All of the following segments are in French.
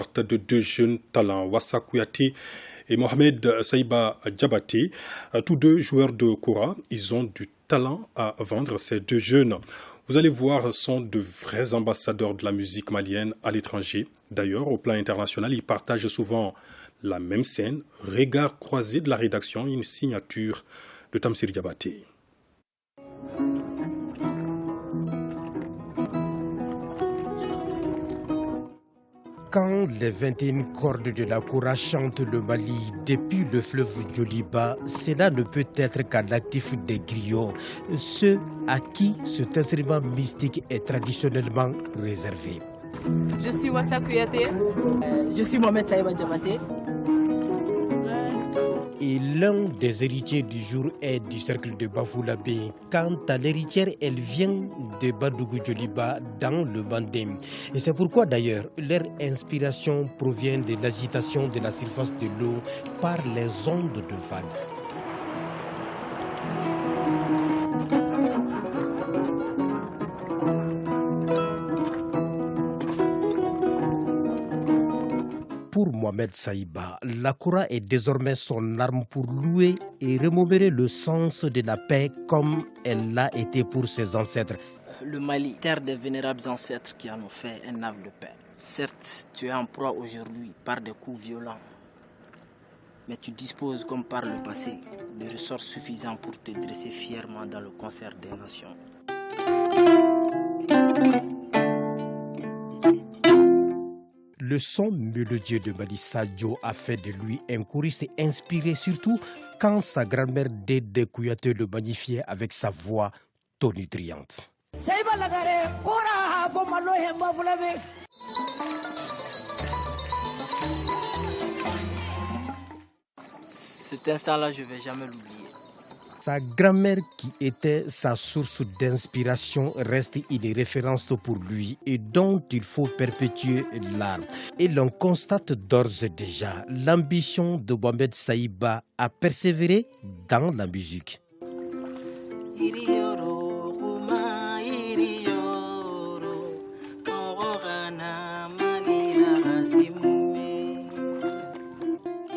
découverte de deux jeunes talents, Wassa Kouyaté et Mohamed Saïba Diabaté, tous deux joueurs de Kora. Ils ont du talent à vendre, ces deux jeunes. Vous allez voir, sont de vrais ambassadeurs de la musique malienne à l'étranger. D'ailleurs, au plan international, ils partagent souvent la même scène. Regard croisé de la rédaction, une signature de Tamsir Diabaté. Quand les 21 cordes de la Kora chantent le Mali depuis le fleuve Djoliba, cela ne peut être qu'à l'actif des griots, ceux à qui cet instrument mystique est traditionnellement réservé. Je suis Wassa Kouyaté. Je suis Mohamed Saïba Diabaté. Et l'un des héritiers du jour est du cercle de Bafoulabé. Quant à l'héritière, elle vient de Badougou Djoliba dans le Mandem. Et c'est pourquoi d'ailleurs leur inspiration provient de l'agitation de la surface de l'eau par les ondes de vagues. Pour Mohamed Saïba, la Kora est désormais son arme pour louer et remémorer le sens de la paix comme elle l'a été pour ses ancêtres. Le Mali, terre des vénérables ancêtres qui en ont fait un havre de paix. Certes, tu es en proie aujourd'hui par des coups violents, mais tu disposes, comme par le passé, de ressorts suffisants pour te dresser fièrement dans le concert des nations. Le son mélodieux de Malissa Dio a fait de lui un choriste inspiré, surtout quand sa grand-mère Dédé Kouyaté le magnifiait avec sa voix tonitruante. Cet instant-là, je ne vais jamais l'oublier. Sa grand-mère, qui était sa source d'inspiration, reste une référence pour lui et dont il faut perpétuer l'art. Et l'on constate d'ores et déjà l'ambition de Mohamed Saïba à persévérer dans la musique.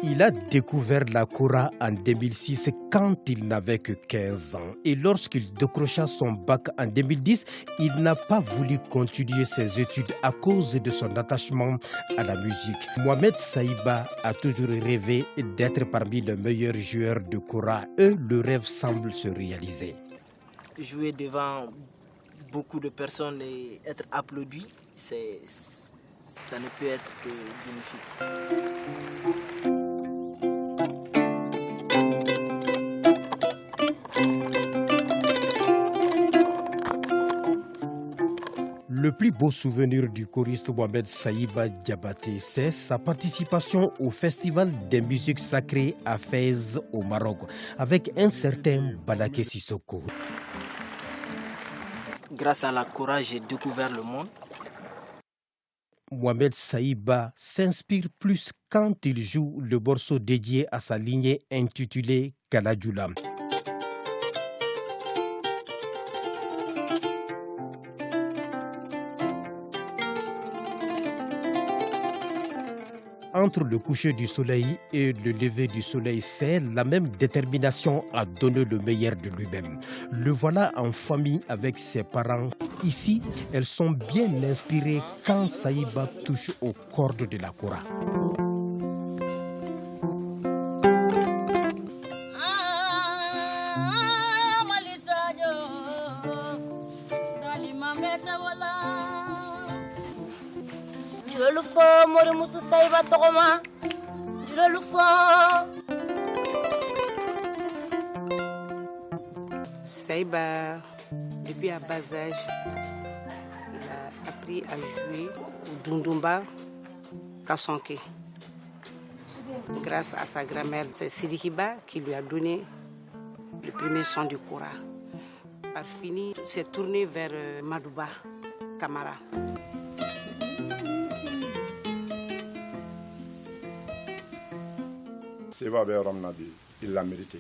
Il a découvert la Kora en 2006 quand il n'avait que 15 ans. Et lorsqu'il décrocha son bac en 2010, il n'a pas voulu continuer ses études à cause de son attachement à la musique. Mohamed Saïba a toujours rêvé d'être parmi les meilleurs joueurs de Kora et le rêve semble se réaliser. Jouer devant beaucoup de personnes et être applaudi, ça ne peut être que bénéfique. Le plus beau souvenir du choriste Mohamed Saïba Diabaté, c'est sa participation au Festival des musiques sacrées à Fès au Maroc, avec un certain Balaké Sissoko. Grâce à la Kora, j'ai découvert le monde. Mohamed Saïba s'inspire plus quand il joue le morceau dédié à sa lignée intitulée Kaladjoula. Entre le coucher du soleil et le lever du soleil, c'est la même détermination à donner le meilleur de lui-même. Le voilà en famille avec ses parents. Ici, elles sont bien inspirées quand Saïba touche aux cordes de la Kora. Le fort, Mori Moussou Saïba Toroma. Le fort. Saïba, depuis à bas âge, il a appris à jouer au Dundumba Kassonké. Grâce à sa grand-mère, c'est Sidikiba qui lui a donné le premier son du Kora. Par fini, il s'est tourné vers Madouba Kamara. Seba Ramnabi, il l'a mérité.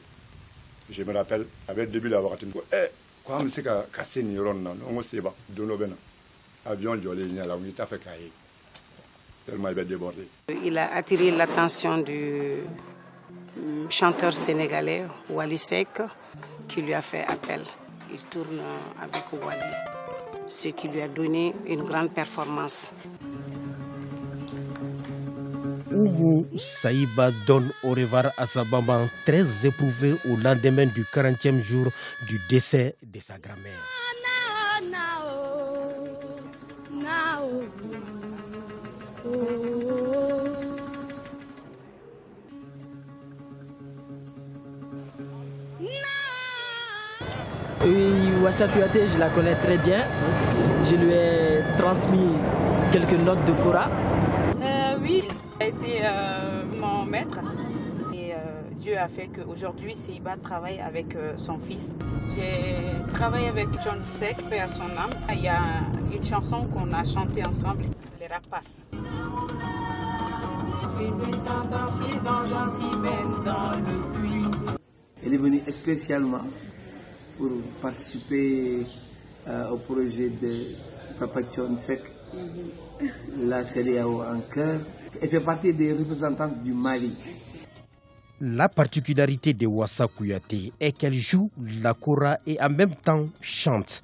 Je me rappelle, avec le début de la voiture, quoi, on sait qu'à casser une ronde, on sait pas, de nos avions, on y a fait cahier. tellement il va déborder. Il a attiré l'attention du chanteur sénégalais Wally Seck qui lui a fait appel. Il tourne avec Wally, ce qui lui a donné une grande performance. Oumou Saïba donne au revoir à sa maman très éprouvée au lendemain du 40e jour du décès de sa grand-mère. Oui, Wassa Kouyaté, je la connais très bien. Je lui ai transmis quelques notes de Kora. Oui, il a été mon maître. Et Dieu a fait qu'aujourd'hui, Seiba travaille avec son fils. J'ai travaillé avec John Seck, paix à son âme. Il y a une chanson qu'on a chantée ensemble, Les Rapaces. C'est une tendance et vengeance qui mène dans le puits. Elle est venue spécialement pour participer au projet de Papa John Seck, la CEDEAO en cœur. Elle fait partie des représentants du Mali. La particularité de Wassa Kouyaté est qu'elle joue la kora et en même temps chante.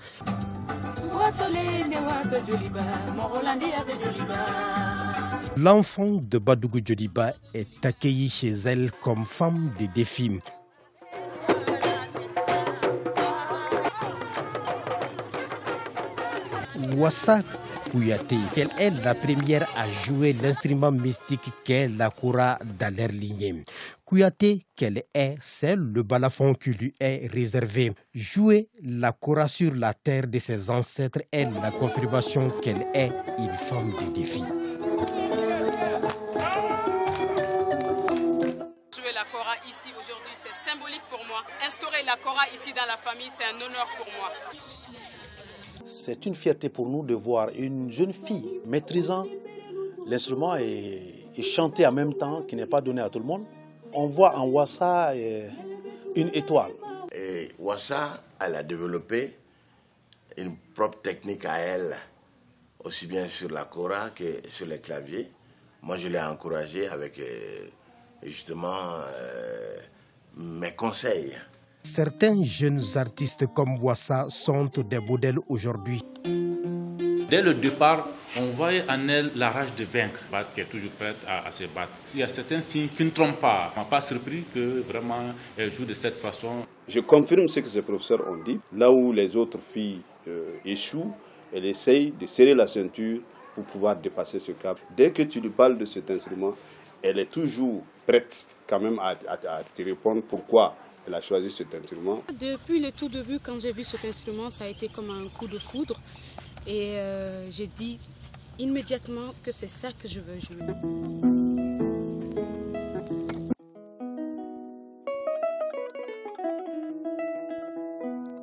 L'enfant de Badougou Djoliba est accueilli chez elle comme femme de défi. Wassa Kouyaté, elle est la première à jouer l'instrument mystique qu'est la kora dans leur lignée. Kouyaté, qu'elle est, c'est le balafon qui lui est réservé. Jouer la kora sur la terre de ses ancêtres est la confirmation qu'elle est une femme de défi. Jouer la kora ici aujourd'hui, c'est symbolique pour moi. Instaurer la kora ici dans la famille, c'est un honneur pour moi. C'est une fierté pour nous de voir une jeune fille maîtrisant l'instrument et chanter en même temps, qui n'est pas donné à tout le monde. On voit en Wassa une étoile. Et Wassa, elle a développé une propre technique à elle, aussi bien sur la kora que sur les claviers. Moi, je l'ai encouragée avec justement mes conseils. Certains jeunes artistes comme Wassa sont des modèles aujourd'hui. Dès le départ, on voyait en elle la rage de vaincre, qui est toujours prête à se battre. Il y a certains signes qui ne trompent pas. On m'a pas surpris que vraiment elle joue de cette façon. Je confirme ce que ces professeurs ont dit. Là où les autres filles échouent, elle essaye de serrer la ceinture pour pouvoir dépasser ce cap. Dès que tu lui parles de cet instrument, elle est toujours prête quand même à te répondre pourquoi elle a choisi cet instrument. Depuis le tout début, quand j'ai vu cet instrument, ça a été comme un coup de foudre. Et j'ai dit immédiatement que c'est ça que je veux jouer.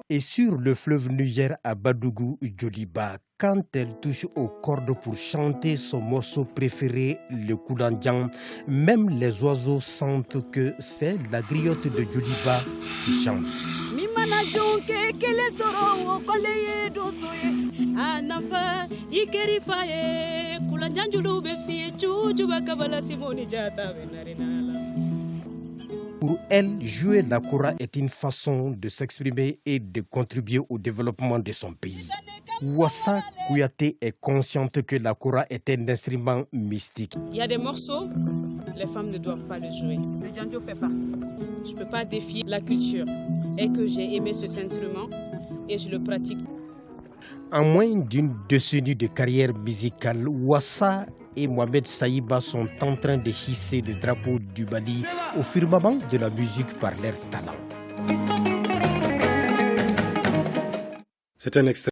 Et sur le fleuve Niger à Badougou Djoliba, quand elle touche aux cordes pour chanter son morceau préféré, le Koulandjan, même les oiseaux sentent que c'est la griotte de Djoliba qui chante. Pour elle, jouer la kora est une façon de s'exprimer et de contribuer au développement de son pays. Wassa Kouyaté est consciente que la kora est un instrument mystique. Il y a des morceaux, les femmes ne doivent pas le jouer. Le djandjo fait partie. Je ne peux pas défier la culture. Et que j'ai aimé cet instrument et je le pratique. En moins d'une décennie de carrière musicale, Wassa et Mohamed Saïba sont en train de hisser le drapeau du Mali au firmament de la musique par leur talent. C'est un extrait